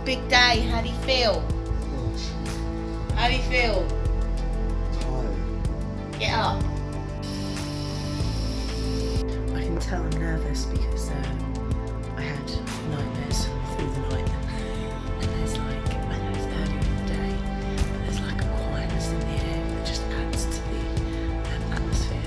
big day. How do you feel? How do you feel? Tired. Get up. I can tell I'm nervous because I had nightmares through the night. And there's like, I know it's early in the day, but there's like a quietness in the air that just adds to the atmosphere.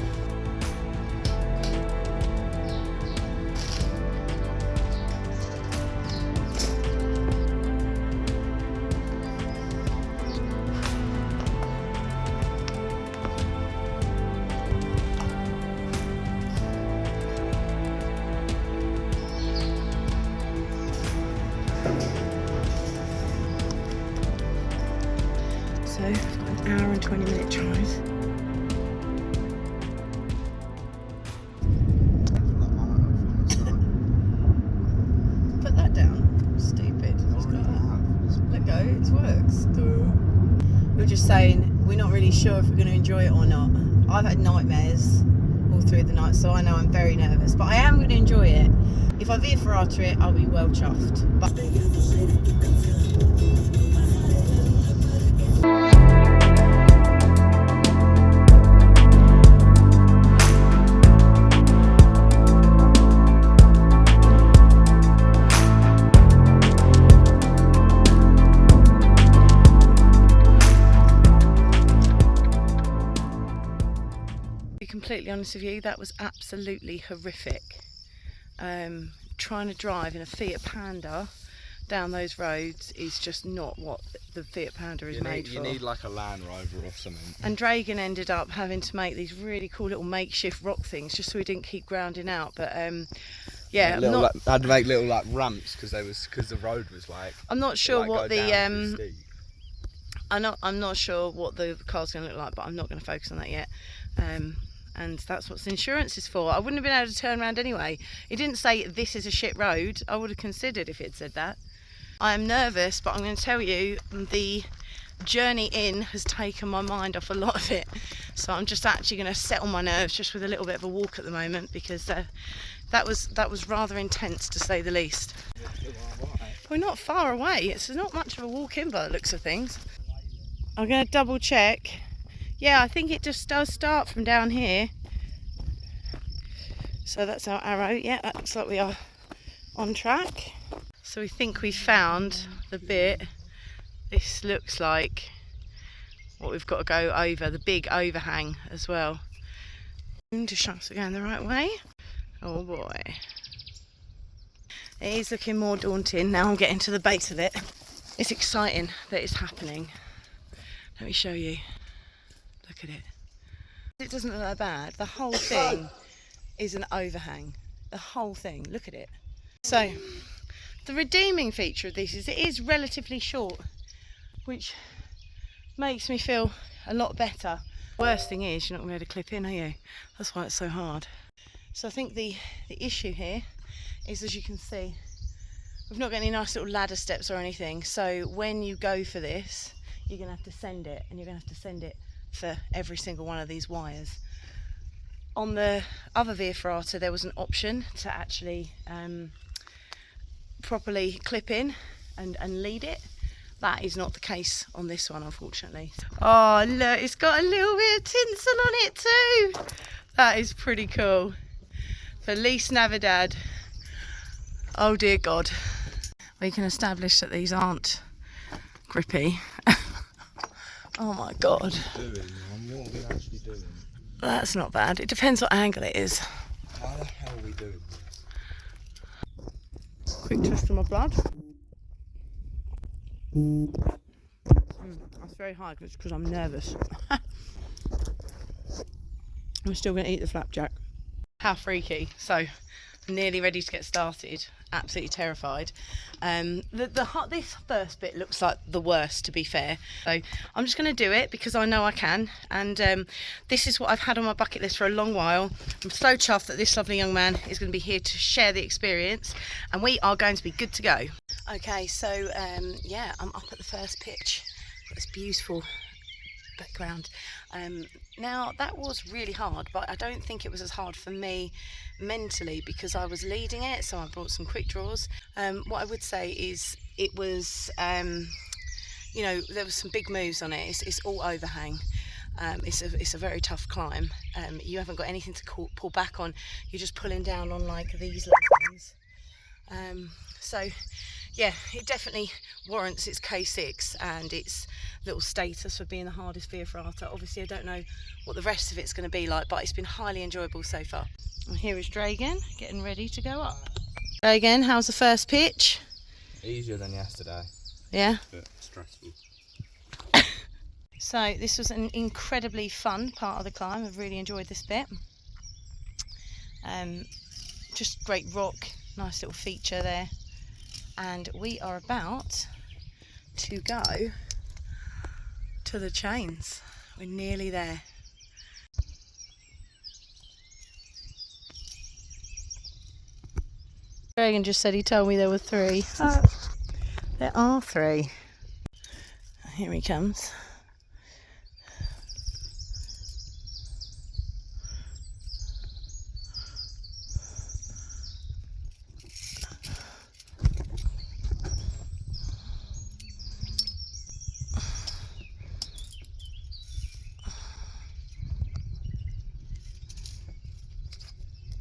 So I've got an hour and 20-minute drive. Put that down. Stupid. Let go. It works. We're just saying we're not really sure if we're going to enjoy it or not. I've had nightmares all through the night, so I know I'm very nervous. But I am going to enjoy it. If I via ferrata it, I'll be well chuffed. But to be completely honest with you, that was absolutely horrific. Trying to drive in a Fiat Panda down those roads is just not what the Fiat Panda is made for. You need like a Land Rover or something. And Dragon ended up having to make these really cool little makeshift rock things just so we didn't keep grounding out. But yeah, I had to make little like ramps because the road was like. I'm not sure like, what the I'm not sure what the car's going to look like, but I'm not going to focus on that yet. And that's what insurance is for. I wouldn't have been able to turn around anyway. It didn't say this is a shit road. I would have considered if it said that. I am nervous, but I'm going to tell you, the journey in has taken my mind off a lot of it. So I'm just actually going to settle my nerves just with a little bit of a walk at the moment, because that was rather intense to say the least. We're not far away. It's not much of a walk in by the looks of things. I'm going to double check. Yeah, I think it just does start from down here. So that's our arrow. Yeah, that looks like we are on track. So we think we found the bit. This looks like what we've got to go over, the big overhang as well. To show us we're going the right way. Oh boy. It is looking more daunting now I'm getting to the base of it. It's exciting that it's happening. Let me show you. Look at it. It doesn't look that bad. The whole thing is an overhang. The whole thing. Look at it. So, the redeeming feature of this is it is relatively short, which makes me feel a lot better. Worst thing is you're not going to be able to clip in, are you? That's why it's so hard. So I think the issue here is, as you can see, we've not got any nice little ladder steps or anything. So when you go for this, you're going to have to send it, and you're going to have to send it for every single one of these wires. On the other via ferrata there was an option to actually properly clip in and lead it. That is not the case on this one, unfortunately. Oh look, it's got a little bit of tinsel on it too. That is pretty cool. Felix Navidad. Oh dear God. We can establish that these aren't grippy. Oh my God. What are we actually doing? That's not bad. It depends what angle it is. How the hell are we doing this? Quick test of my blood. That's very high because I'm nervous. I'm still going to eat the flapjack. How freaky. So, I'm nearly ready to get started. Absolutely terrified. This first bit looks like the worst, to be fair. So I'm just going to do it because I know I can. And this is what I've had on my bucket list for a long while. I'm so chuffed that this lovely young man is going to be here to share the experience. And we are going to be good to go. Okay, so yeah, I'm up at the first pitch. Got this beautiful background. Now that was really hard, but I don't think it was as hard for me mentally because I was leading it, so I brought some quick draws. What I would say is it was, you know, there was some big moves on it. It's all overhang. It's a very tough climb. You haven't got anything to pull back on. You're just pulling down on like these little things. So yeah, it definitely warrants its K6 and its little status for being the hardest Via Ferrata. Obviously I don't know what the rest of it's going to be like, but it's been highly enjoyable so far. And here is Dragon getting ready to go up. Dragon, how's the first pitch? Easier than yesterday. Yeah? But stressful. So this was an incredibly fun part of the climb. I've really enjoyed this bit. Just great rock, nice little feature there. And we are about to go to the chains. We're nearly there. Dragon just said he told me there were 3. Oh, there are 3. Here he comes.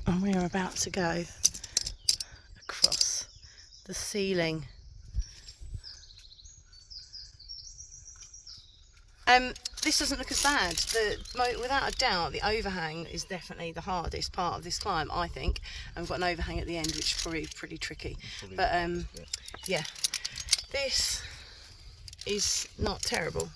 And we are about to go across the ceiling. This doesn't look as bad. Without a doubt, the overhang is definitely the hardest part of this climb, I think. And we've got an overhang at the end, which is probably pretty tricky. But yeah, this is not terrible.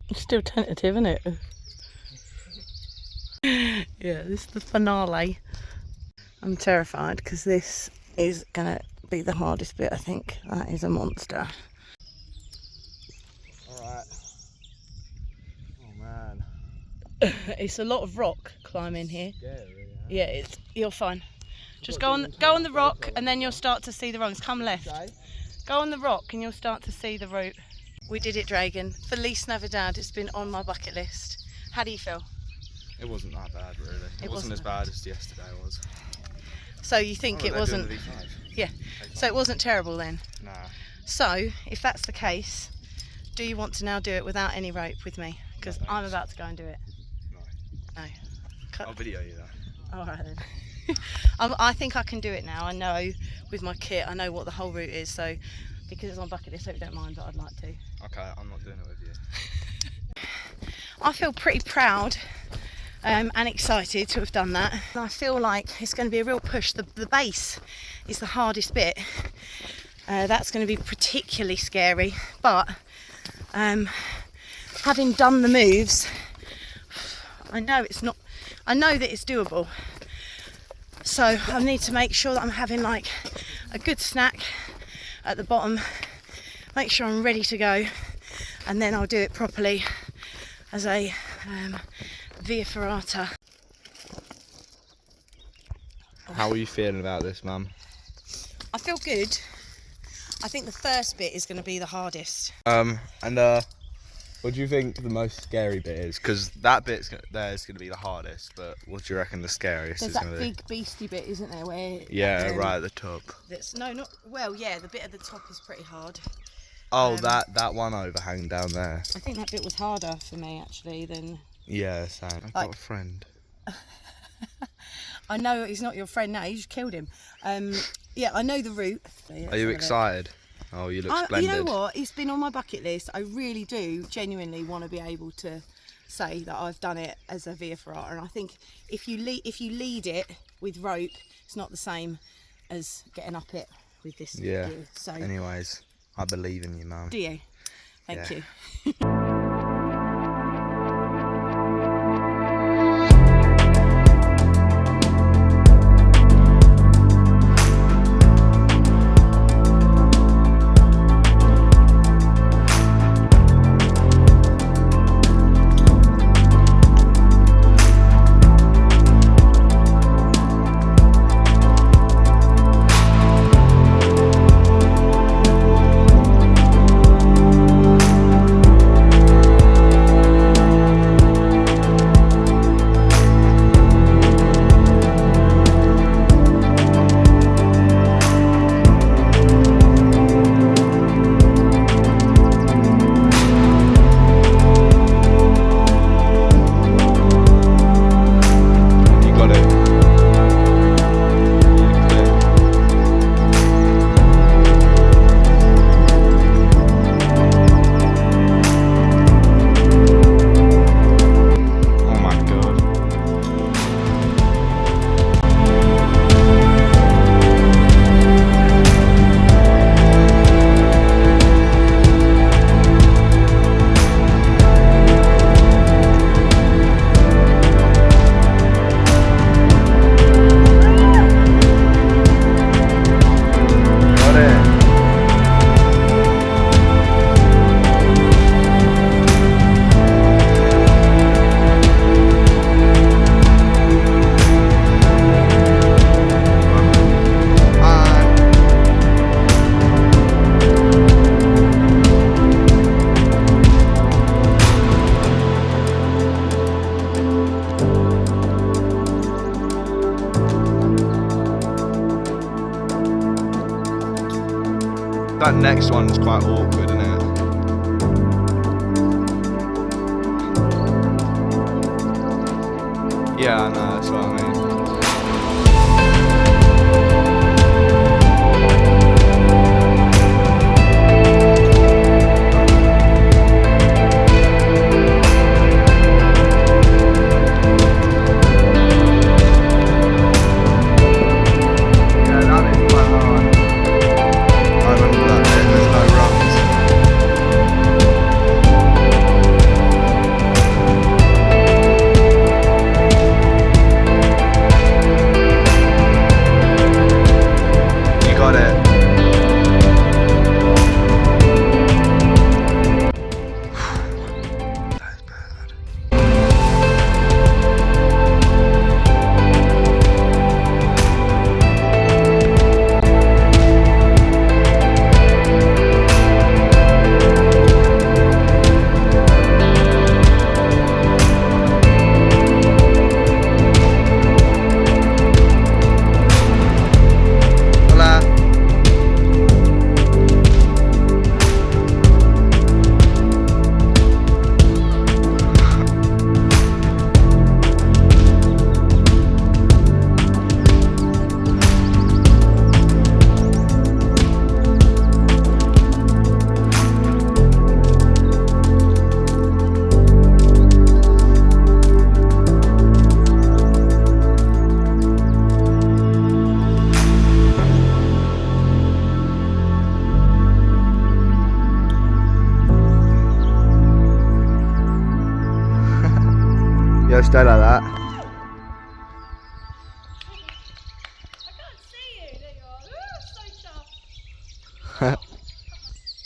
It's still tentative, isn't it? Yeah, this is the finale. I'm terrified because this is gonna be the hardest bit, I think. That is a monster. Alright. Oh man. It's a lot of rock climbing here. Scary, Yeah, you're fine. Just go on the rock and then you'll start to see the rungs. Come left. Go on the rock and you'll start to see the route. We did it, Dragon. Felix Navidad, it's been on my bucket list. How do you feel? It wasn't that bad, really. It wasn't as bad as yesterday was. So you think it wasn't? Yeah. So it wasn't terrible then? Nah. So, if that's the case, do you want to now do it without any rope with me? Because I'm about to go and do it. No. No. I'll video you though. Alright then. I think I can do it now. I know with my kit, I know what the whole route is. So, because it's on bucket list, I hope you don't mind, but I'd like to. Okay, I'm not doing it with you. I feel pretty proud and excited to have done that. And I feel like it's going to be a real push. The base is the hardest bit. That's going to be particularly scary, but having done the moves, I know that it's doable. So I need to make sure that I'm having like a good snack at the bottom, make sure I'm ready to go, and then I'll do it properly as a Via Ferrata. How are you feeling about this, Mum? I feel good. I think the first bit is going to be the hardest. What do you think the most scary bit is? Because that bit there is going to be the hardest, but what do you reckon the scariest There's is going that to be? big beastie bit, isn't there? Where right at the top. Yeah, the bit at the top is pretty hard. Oh, that one overhang down there. I think that bit was harder for me actually than. Yeah, same. I've got a friend. I know he's not your friend now. You just killed him. Yeah, I know the route. Are you excited? Oh, you look splendid. You know what? It's been on my bucket list. I really do genuinely want to be able to say that I've done it as a Via Ferrata, and I think if you lead it with rope, it's not the same as getting up it with this. Yeah. gear. So, anyways, I believe in you, Mum. do you? Thank you. That next one's quite awkward, isn't it? Yeah, I know, that's what I mean. Yo, stay like that. I can't see you. There you are. So tough.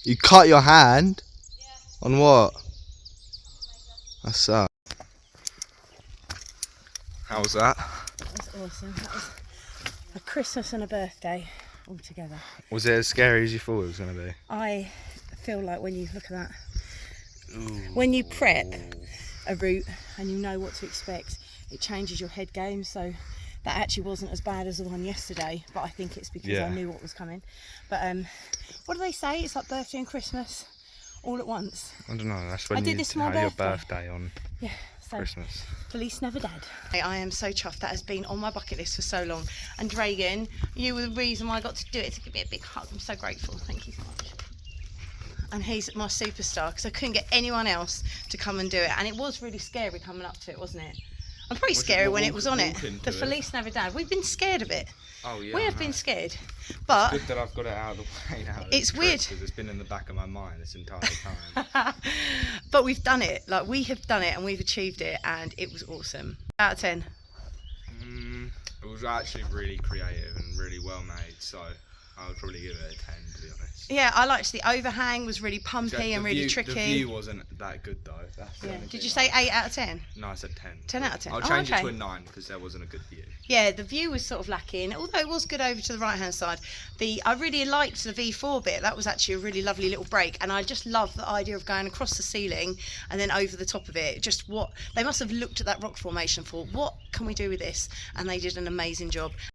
You cut your hand? Yeah. On what? That sucks. How was that? That was awesome. That was a Christmas and a birthday all together. Was it as scary as you thought it was going to be? I feel like when you look at that, Ooh. when you prep a route and you know what to expect, it changes your head game. So that actually wasn't as bad as the one yesterday, but I think it's because I knew what was coming. But what do they say? It's like birthday and Christmas all at once. I don't know, that's when I did you this for my have your birthday. birthday on Christmas. Felix Navidad. I am so chuffed. That has been on my bucket list for so long. And Dragon, you were the reason why I got to do it, to give me a big hug. I'm so grateful. Thank you so much. And he's my superstar because I couldn't get anyone else to come and do it. And it was really scary coming up to it, wasn't it? I'm pretty scary when it was on it. The Felix Navidad. We've been scared of it. Oh yeah. We have been scared. But it's good that I've got it out of the way now. It's weird because it's been in the back of my mind this entire time. but we've done it. Like, we have done it and we've achieved it, and it was awesome. Out of 10. It was actually really creative and really well made, so I would probably give it a 10, to be honest. Yeah, I liked the overhang, was really pumpy and really tricky. The view wasn't that good though. That's the only Did thing you say 8 out of 10? No, I said 10. 10 out of 10. I'll change it to a 9 because there wasn't a good view. Yeah, the view was sort of lacking, although it was good over to the right hand side. I really liked the V4 bit. That was actually a really lovely little break, and I just love the idea of going across the ceiling and then over the top of it. Just what they must have looked at that rock formation for. What can we do with this? And they did an amazing job.